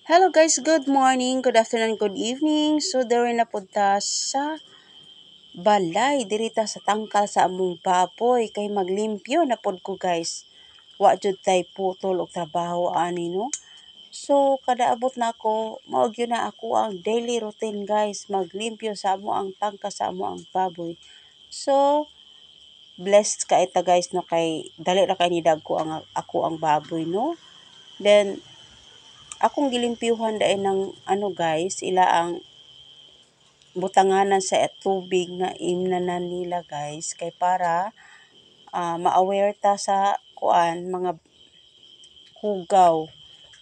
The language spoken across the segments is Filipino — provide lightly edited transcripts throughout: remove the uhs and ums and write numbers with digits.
Hello guys, good morning, good afternoon, good evening. So dere na punta sa balay dirita sa tangkal sa among baboy kay maglimpyo na pod ko guys. Wa jud tay putol og trabaho ani no. So kada abot na ako, mao gyud na ako ang daily routine guys, maglimpyo sa amo ang tangka sa amo ang baboy. So blessed ka ita guys no kay dali ra kay ni dagko ang ako ang baboy no. Then akong gilimpyuhan dai ng ano guys, ila ang butanganan sa tubig nga imnanan nila guys kay para ma-aware ta sa kuan mga hugaw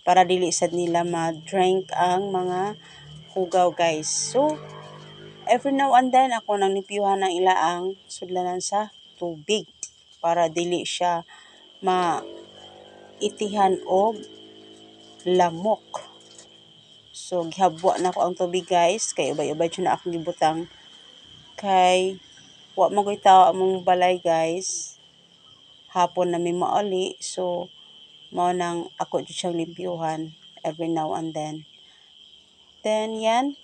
para dili sad nila ma-drink ang mga hugaw guys. So every now and then ako nang nipiyuhan ng ilaang sudlanan sa tubig para dili siya maitihan og lamok. So gihabwa na ko ang tubig guys kay ubay-ubay jud na akong gibutang kay wa magoy tawo among balay guys. Hapon na mi mauli so mao nang ako jud siyang limpyuhan every now and then. Then yan.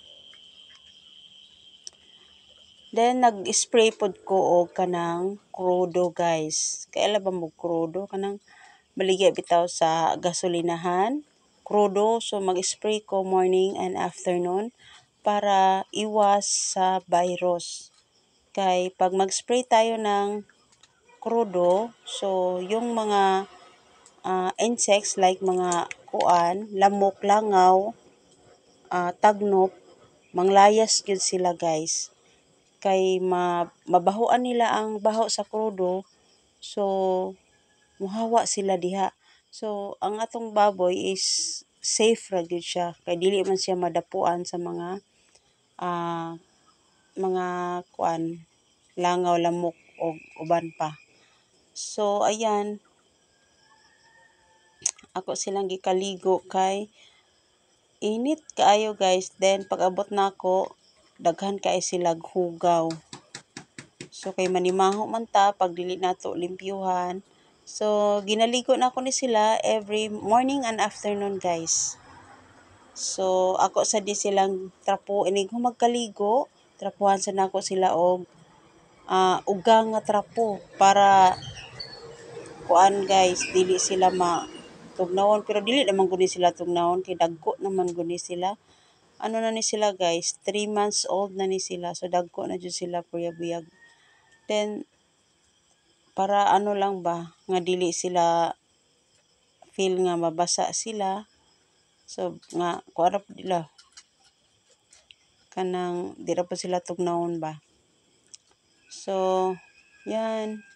Then nag-spray pod ko og kanang krudo guys. Kay ala ba mo krudo kanang baligya bitaw sa gasolinahan. Krudo so mag-spray ko morning and afternoon para iwas sa virus. Kay pag mag-spray tayo ng krudo, so yung mga insects like mga kuan, lamok, langaw, tagnop, manglayas gyud sila guys. Kay mabahoan nila ang baho sa krudo, so muhawa sila diha. So ang atong baboy is safe ra gyud siya kay dili man siya madapuan sa mga kuan langaw, lamok o uban pa. So ayan, ako silang gikaligo kay init kaayo guys. Then pag abot na ako, daghan kay sila hugaw. So kay manimaho man ta pag dili nato limpyuhan. So ginaligo na ako ni sila every morning and afternoon guys. So ako sa di silang trapo inig magkaligo, trapuhan sa nako sila og ugang nga trapo para kuan guys dili sila tugnawon pero dili naman guni sila tugnawon kay dagko naman guni sila. Ano na ni sila guys, 3 months old na ni sila so dagko na jud sila buyag-buyag. Then para ano lang ba nga dili sila feel nga mabasa sila. So nga kuan ra nila kanang di ra pa sila tugnawon ba. So yan.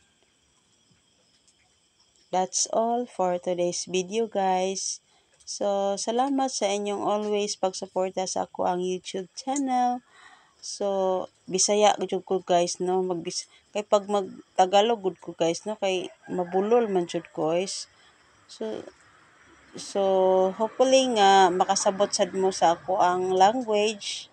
That's all for today's video guys. So salamat sa inyong always pagsuporta sa ako ang YouTube channel. So Bisaya gud ko guys no kay pag mag Tagalog gud ko guys no kay mabulol man jud ko guys. So hopefully nga makasabot sad mo sa ako ang language